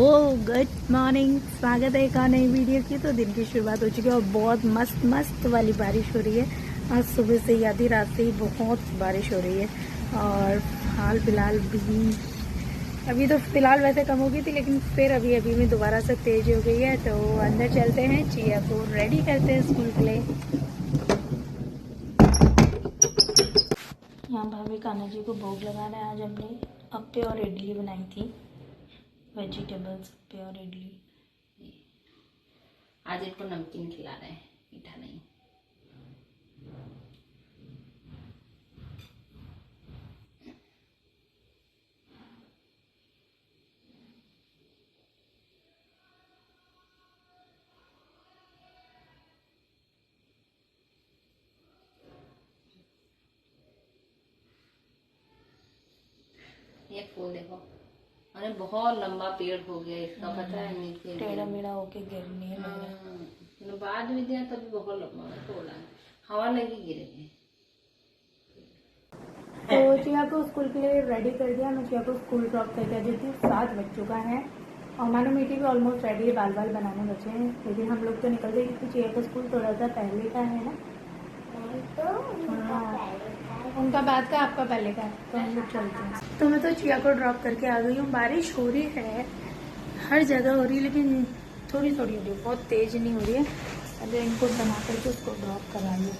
Good morning, स्वागत है एक और नई वीडियो की। तो दिन की शुरुआत हो चुकी है और बहुत मस्त मस्त वाली बारिश हो रही है। आज सुबह से ही आधी रात से ही बहुत बारिश हो रही है और हाल फिलहाल भी अभी तो फिलहाल वैसे कम हो गई थी, लेकिन फिर अभी अभी में दोबारा से तेज हो गई है। तो अंदर चलते हैं, चिया को रेडी करते हैं स्कूल के लिए। यहाँ भाभी कान्हा जी को भोग लगाना है। आज हमने अप्पे और इडली बनाई थी, वेजिटेबल्स अप्पे और इडली। आज इनको नमकीन खिला रहे हैं, मीठा नहीं। ये फूल देखो, अरे बहुत लंबा पेड़ हो गया इसका, पता है नीचे टेढ़ा मेढ़ा होके गिरने लगा। बाद में दिया तभी बहुत लंबा तोड़ा, हवा लगी गिरे। तो चिया को स्कूल के लिए रेडी कर दिया। मैं चिया को स्कूल ड्रॉप करके आ जाती हूँ। 7 बज चुका है और मानो मीठी भी ऑलमोस्ट रेडी है। बाल बाल बनाने बचे हैं, लेकिन हम लोग तो निकल गए क्योंकि चिया का स्कूल थोड़ा सा पहले का है ना। उनका बाद का, आपका पहले का है, तो हम लोग चलते हैं। तो मैं तो चिया को ड्रॉप करके आ गई हूँ। बारिश हो रही है, हर जगह हो रही है, लेकिन थोड़ी थोड़ी हो रही है, बहुत तेज नहीं हो रही है। अगर इनको बना करके उसको ड्रॉप कराइए।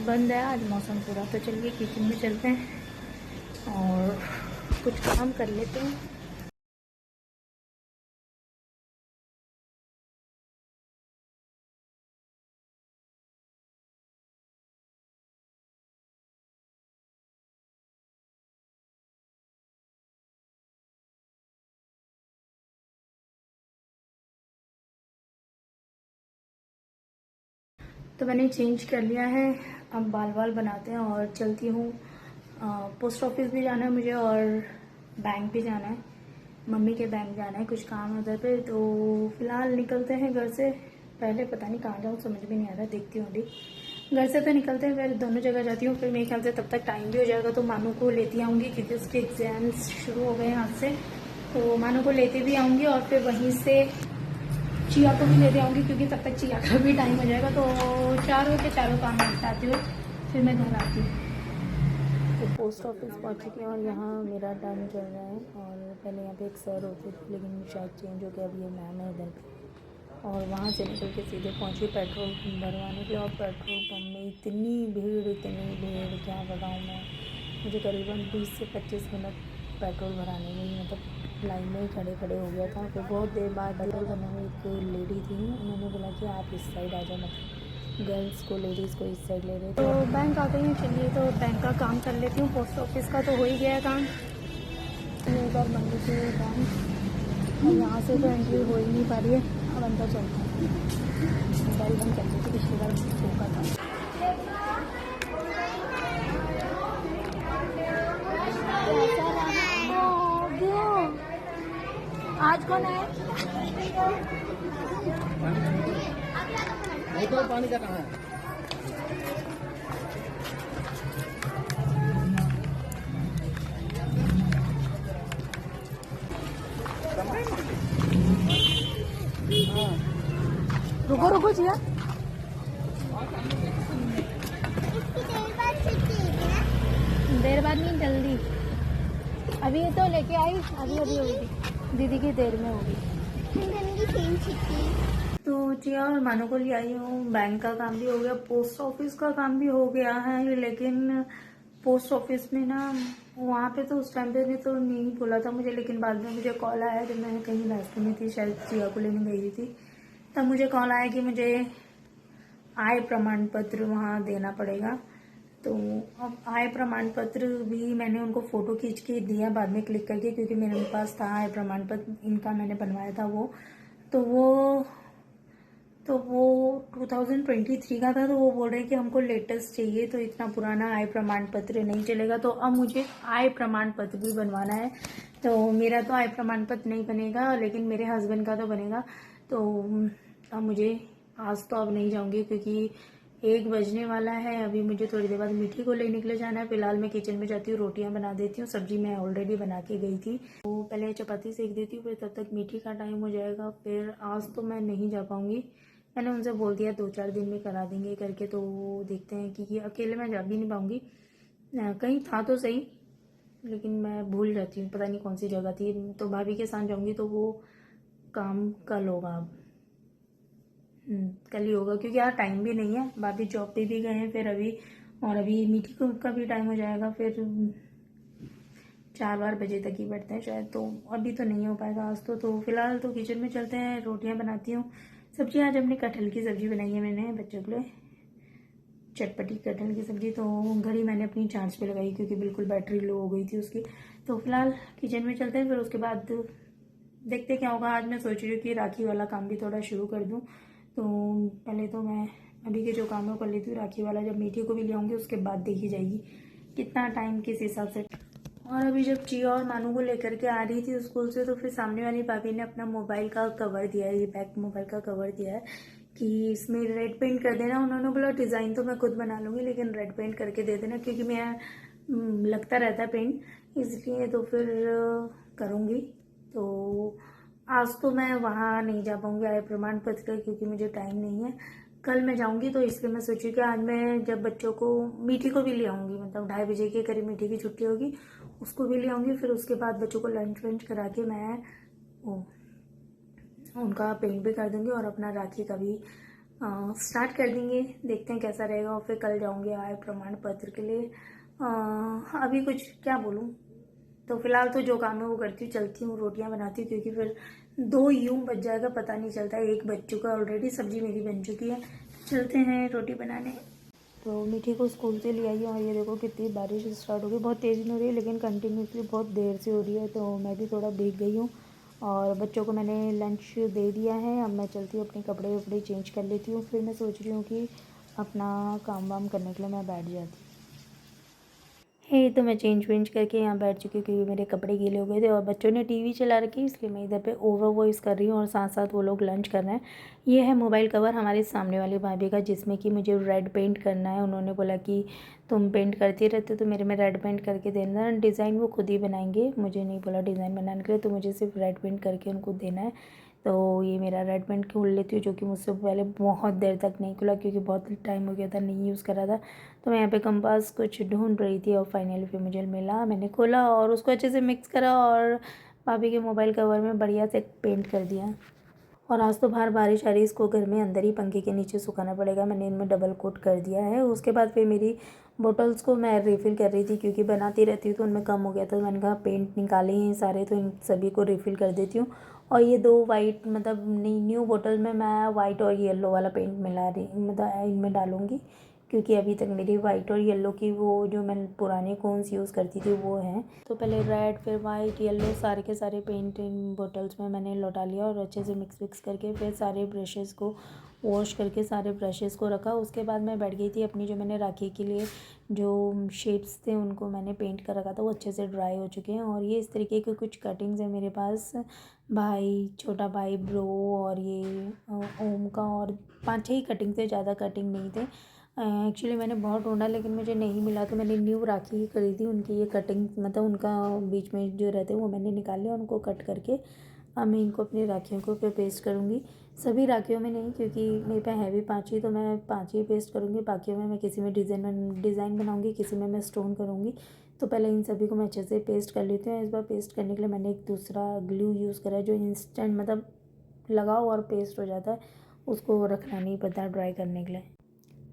बंद है आज मौसम पूरा। तो चलिए किचन में चलते हैं और कुछ काम कर लेते हैं। तो मैंने चेंज कर लिया है, अब बाल बाल बनाते हैं और चलती हूँ। पोस्ट ऑफिस भी जाना है मुझे और बैंक भी जाना है। मम्मी के बैंक जाना है, कुछ काम है उधर पे। तो फिलहाल निकलते हैं घर से। पहले पता नहीं कहाँ जाऊँ, समझ में नहीं आ रहा, देखती हूँ अभी। घर से तो निकलते हैं, फिर दोनों जगह जाती हूँ। फिर मेरे ख्याल से तब तक टाइम भी हो जाएगा, तो मानू को लेती आऊँगी क्योंकि उसके एग्जाम्स शुरू हो गए हैं आज से। तो मानू को लेते भी आऊँगी और फिर वहीं से चिया को भी लेते आऊँगी क्योंकि तब तक चिया का भी टाइम हो जाएगा। तो चारों के चारों काम निपटाती हूँ, फिर मैं घर आती हूँ। तो पोस्ट ऑफिस पहुँच चुके हैं और यहाँ मेरा टाइम चल रहा है। और पहले यहाँ पे एक सर होते थे, लेकिन शायद चेंज हो गया, अब ये मैम है इधर पे। और वहाँ से निकल के सीधे पहुँची पेट्रोल भरवाने के लिए। और पेट्रोल पम्प में इतनी भीड़, क्या बताऊँ मैं। मुझे करीबन 20 से 25 मिनट पेट्रोल भराने में ही, मतलब लाइन में ही खड़े खड़े हो गया था। फिर बहुत देर बाद पेट्रोल भरने में एक लेडी थी, उन्होंने बोला कि आप इस साइड आ जाओ, मतलब गर्ल्स को, लेडीज़ को इस साइड ले रहे। तो बैंक आ गई हूँ। चलिए तो बैंक का काम कर लेती हूँ। पोस्ट ऑफिस का तो हो ही गया काम, एक बार बंद से काम, और यहाँ से तो एंट्री हो ही नहीं पा रही है। अब अंदर चलते हैं। मोबाइल बंद कर दी थी पिछली बार धोखा था। आज कौन है? पानी का कहाँ है? रुको रुको जिया, देर बाद नहीं, जल्दी। अभी तो लेके आई, अभी अभी होगी, दीदी की देर में होगी। तो जिया और मानो को ले आई हूँ। बैंक का काम भी हो गया, पोस्ट ऑफिस का काम भी हो गया है। लेकिन पोस्ट ऑफिस में ना, वहाँ पे तो उस टाइम पे भी तो नहीं बोला था मुझे, लेकिन बाद में मुझे कॉल आया जब मैं कहीं रास्ते में थी, शायद जिया को लेने गई थी, तब मुझे कॉल आया कि मुझे आय प्रमाण पत्र वहाँ देना पड़ेगा। तो अब आय प्रमाण पत्र भी मैंने उनको फ़ोटो खींच के दिया बाद में क्लिक करके, क्योंकि मेरे पास था आय प्रमाण पत्र, इनका मैंने बनवाया था वो। तो वो 2023 का था। तो वो बोल रहे हैं कि हमको लेटेस्ट चाहिए, तो इतना पुराना आय प्रमाण पत्र नहीं चलेगा। तो अब मुझे आय प्रमाण पत्र भी बनवाना है। तो मेरा तो आय प्रमाण पत्र नहीं बनेगा, लेकिन मेरे हस्बैंड का तो बनेगा। तो अब मुझे आज तो अब नहीं जाऊंगी, क्योंकि 1 बजने वाला है। अभी मुझे थोड़ी देर बाद मीठी को लेने के लिए जाना है। फिलहाल मैं किचन में जाती हूँ, रोटियां बना देती हूँ। सब्जी मैं ऑलरेडी बना के गई थी, तो पहले चपाती सेक देती हूँ, फिर तब तक मीठी का टाइम हो जाएगा। फिर आज तो मैं नहीं जा पाऊँगी, मैंने उनसे बोल दिया 2-4 दिन में करा देंगे करके, तो देखते हैं कि अकेले मैं जा भी नहीं पाऊँगी। कहीं था तो सही, लेकिन मैं भूल जाती हूँ, पता नहीं कौन सी जगह थी। तो भाभी के साथ जाऊँगी तो वो काम कल होगा अब। कल ही होगा, क्योंकि यार टाइम भी नहीं है। भाभी जॉब पे भी गए हैं फिर अभी, और अभी मीठी को का भी टाइम हो जाएगा। फिर 4-4 बजे तक ही बैठते हैं शायद, तो अभी तो नहीं हो पाएगा आज तो फिलहाल तो किचन में चलते हैं, रोटियां बनाती हूँ। सब्जी आज हमने कटहल की सब्जी बनाई है मैंने बच्चों के लिए, चटपटी कटहल की सब्जी। तो घड़ी मैंने अपनी चार्ज पे लगाई क्योंकि बिल्कुल बैटरी लो हो गई थी उसकी। तो फिलहाल किचन में चलते हैं, फिर उसके बाद देखते क्या होगा। आज मैं सोच रही हूँ कि राखी वाला काम भी थोड़ा शुरू कर दूँ। तो पहले तो मैं अभी के जो काम है वो कर लेती हूँ, राखी वाला जब मीठी को भी ले आऊँगी उसके बाद देखी जाएगी कितना टाइम किस हिसाब से। और अभी जब चिया और मानू को लेकर के आ रही थी स्कूल से, तो फिर सामने वाली भाभी ने अपना मोबाइल का कवर दिया है, ये बैक मोबाइल का कवर दिया है कि इसमें रेड पेंट कर देना। उन्होंने बोला डिज़ाइन तो मैं खुद बना लूँगी, लेकिन रेड पेंट करके दे देना, क्योंकि मैं लगता रहता है पेंट, इसलिए तो फिर करूँगी। तो आज तो मैं वहाँ नहीं जा पाऊँगी आय प्रमाण पत्र का, क्योंकि मुझे टाइम नहीं है। कल मैं जाऊँगी, तो इसलिए मैं सोची कि आज मैं जब बच्चों को मीठी को भी ले आऊँगी, मतलब 2:30 बजे के करीब मीठी की छुट्टी होगी, उसको भी ले आऊँगी। फिर उसके बाद बच्चों को लंच वंच करा के मैं वो उनका पेंट भी कर दूँगी और अपना राखी का भी स्टार्ट कर देंगे। देखते हैं कैसा रहेगा। और फिर कल जाऊँगी आय प्रमाण पत्र के लिए। अभी कुछ क्या बोलूँ, तो फिलहाल तो जो काम है वो करती हूँ, चलती हूँ, रोटियां बनाती हूँ, क्योंकि फिर 2 यूं बच जाएगा, पता नहीं चलता। 1 बज चुका ऑलरेडी, सब्जी मेरी बन चुकी है। चलते हैं रोटी बनाने। तो मीठी को स्कूल से ले आई हूँ, और ये देखो कितनी बारिश स्टार्ट हो गई। बहुत तेज़ नहीं हो रही है, लेकिन कंटिन्यूसली बहुत देर से हो रही है, तो मैं भी थोड़ा भीग गई हूँ। और बच्चों को मैंने लंच दे दिया है। अब मैं चलती हूँ, अपने कपड़े वपड़े चेंज कर लेती हूँ। फिर मैं सोच रही हूँ कि अपना काम वाम करने के लिए मैं बैठ जाती हूँ। है तो मैं चेंज वेंज करके यहाँ बैठ चुकी हूँ, क्योंकि मेरे कपड़े गीले हो गए थे और बच्चों ने टीवी चला रखी, इसलिए मैं इधर पे ओवर वॉइस कर रही हूँ और साथ साथ वो लोग लंच कर रहे हैं। ये है मोबाइल कवर हमारे सामने वाली भाभी का, जिसमें कि मुझे रेड पेंट करना है। उन्होंने बोला कि तुम पेंट करती रहते तो मेरे में रेड पेंट करके देना। डिज़ाइन वो खुद ही बनाएंगे, मुझे नहीं बोला डिज़ाइन बनाने के लिए, तो मुझे सिर्फ रेड पेंट करके उनको देना है। तो ये मेरा रेड पेंट खोल लेती हूँ, जो कि मुझसे पहले बहुत देर तक नहीं खुला, क्योंकि बहुत टाइम हो गया था नहीं यूज़ करा था। तो मैं यहाँ पे कंपास कुछ ढूंढ रही थी और फाइनली फिर मुझे मिला। मैंने खोला और उसको अच्छे से मिक्स करा और भाभी के मोबाइल कवर में बढ़िया से पेंट कर दिया। और आज तो बाहर बारिश आ रही, इसको घर में अंदर ही पंखे के नीचे सुखाना पड़ेगा। मैंने इनमें डबल कोट कर दिया है। उसके बाद फिर मेरी बोटल्स को मैं रिफ़िल कर रही थी, क्योंकि बनाती रहती हूँ तो उनमें कम हो गया था। तो मैंने कहा पेंट निकाले हैं सारे, तो इन सभी को रिफ़िल कर देती हूँ। और ये 2 वाइट, मतलब न्यू बोतल में मैं वाइट और येलो वाला पेंट मिला रही, मतलब इनमें डालूँगी, क्योंकि अभी तक मेरी वाइट और येलो की वो जो मैं पुराने कोन्स यूज़ करती थी वो हैं। तो पहले रेड, फिर वाइट, येलो, सारे के सारे पेंट इन बोटल्स में मैंने लौटा लिया और अच्छे से मिक्स करके फिर सारे ब्रशेज़ को वॉश करके सारे ब्रशेज़ को रखा। उसके बाद मैं बैठ गई थी अपनी, जो मैंने राखी के लिए जो शेड्स थे उनको मैंने पेंट कर रखा था, वो अच्छे से ड्राई हो चुके हैं। और ये इस तरीके के कुछ कटिंग्स हैं मेरे पास, भाई, छोटा भाई, ब्रो, और ये ओम का, और 5-6 ही कटिंग थे, ज़्यादा कटिंग नहीं थे। एक्चुअली मैंने बहुत ढूंढा लेकिन मुझे नहीं मिला, तो मैंने न्यू राखी ही खरीदी। उनकी ये कटिंग, मतलब उनका बीच में जो रहते हैं वो मैंने निकाल लिया, उनको कट करके अब मैं इनको अपनी राखियों को पे पेस्ट करूँगी। सभी राखियों में नहीं, क्योंकि मेरे पे है भी 5 ही, तो मैं 5 ही पेस्ट करूँगी। बाकियों में मैं किसी में डिज़ाइन बनाऊँगी, किसी में मैं स्टोन करूँगी। तो पहले इन सभी को मैं अच्छे से पेस्ट कर लेती हूँ। इस बार पेस्ट करने के लिए मैंने एक दूसरा ग्लू यूज़ करा है, जो इंस्टेंट मतलब लगाओ और पेस्ट हो जाता है, उसको रखना नहीं पड़ता ड्राई करने के लिए।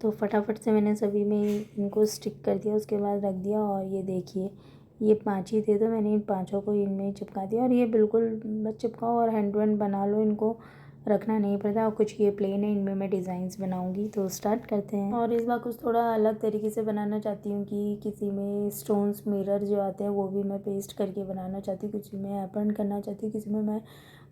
तो फटाफट से मैंने सभी में इनको स्टिक कर दिया, उसके बाद रख दिया। और ये देखिए, ये 5 ही थे, तो मैंने इन 5 को इनमें चिपका दिया। और ये बिल्कुल बस चिपकाओ और हैंड टू हैंड बना लो, इनको रखना नहीं पड़ता। और कुछ ये प्लेन है, इनमें मैं डिज़ाइंस बनाऊंगी। तो स्टार्ट करते हैं। और इस बार कुछ थोड़ा अलग तरीके से बनाना चाहती हूँ, कि किसी में स्टोन्स मिरर जो आते हैं वो भी मैं पेस्ट करके बनाना चाहती हूँ, किसी में एप्रन करना चाहती हूँ, किसी में मैं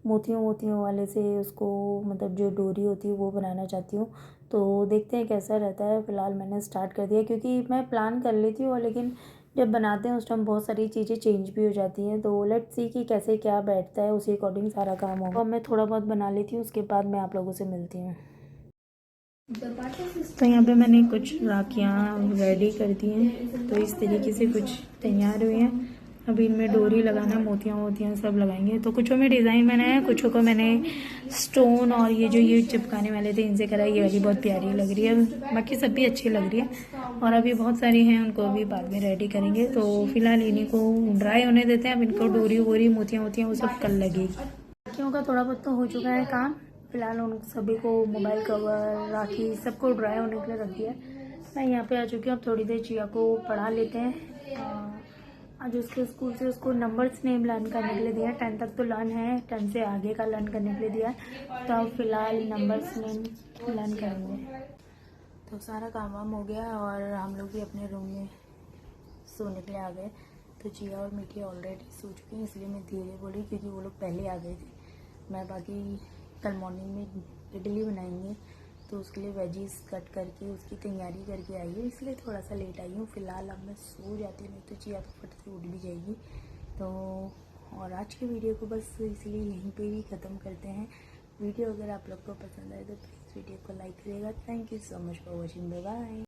मोतियों वाले से उसको, मतलब जो डोरी होती है वो बनाना चाहती हूँ। तो देखते हैं कैसा रहता है। फ़िलहाल मैंने स्टार्ट कर दिया, क्योंकि मैं प्लान कर लेती हूँ, लेकिन जब बनाते हैं उस टाइम बहुत सारी चीज़ें चेंज भी हो जाती हैं। तो लेट्स सी कि कैसे क्या बैठता है, उसी अकॉर्डिंग सारा काम होगा। और मैं थोड़ा बहुत बना लेती हूँ, उसके बाद मैं आप लोगों से मिलती हूँ। तो यहाँ पे मैंने कुछ राखियाँ रेडी कर दी हैं, तो इस तरीके से कुछ तैयार हुई हैं। अभी इनमें डोरी लगाना, मोतियाँ वोतियाँ सब लगाएंगे। तो कुछों में डिज़ाइन बनाया है, कुछों को मैंने स्टोन और ये चिपकाने वाले थे इनसे करा। ये वाली बहुत प्यारी लग रही है, बाकी सब भी अच्छी लग रही है। और अभी बहुत सारी हैं, उनको अभी बाद में रेडी करेंगे। तो फिलहाल इन्हीं को ड्राई होने देते हैं। अब इनको डोरी वोरी मोतियाँ वोतियाँ वो सब कल लगेगी। राखियों का थोड़ा बहुत तो हो चुका है काम। फिलहाल उन सभी को मोबाइल कवर, राखी सबको ड्राई होने के लिए रख दिया। मैं यहाँ पे आ चुकी हूँ। अब थोड़ी देर चिया को पढ़ा लेते हैं। आज उसके स्कूल से उसको नंबर्स नेम लर्न करने के लिए दिया है। 10 तक तो लर्न है, 10 से आगे का लर्न करने के लिए दिया है। तो अब फिलहाल नंबर्स नेम लर्न करेंगे। तो सारा काम वाम हो गया और हम लोग भी अपने रूम में सोने के लिए आ गए। तो चिया और मीठी ऑलरेडी सो चुकी हैं, इसलिए मैं धीरे बोली क्योंकि वो लोग पहले आ गए थे। मैं बाकी कल मॉर्निंग में इडली बनाएंगे, तो उसके लिए वेजीज कट करके उसकी तैयारी करके आई हूँ, इसलिए थोड़ा सा लेट आई हूँ। फिलहाल अब मैं सो जाती हूँ, नहीं तो चिया तो फट से उठ भी जाएगी। तो और आज की वीडियो को बस इसलिए यहीं पे ही ख़त्म करते हैं। वीडियो अगर आप लोग को पसंद आए तो प्लीज़ वीडियो को लाइक करिएगा। Thank you so much for watching. Bye bye.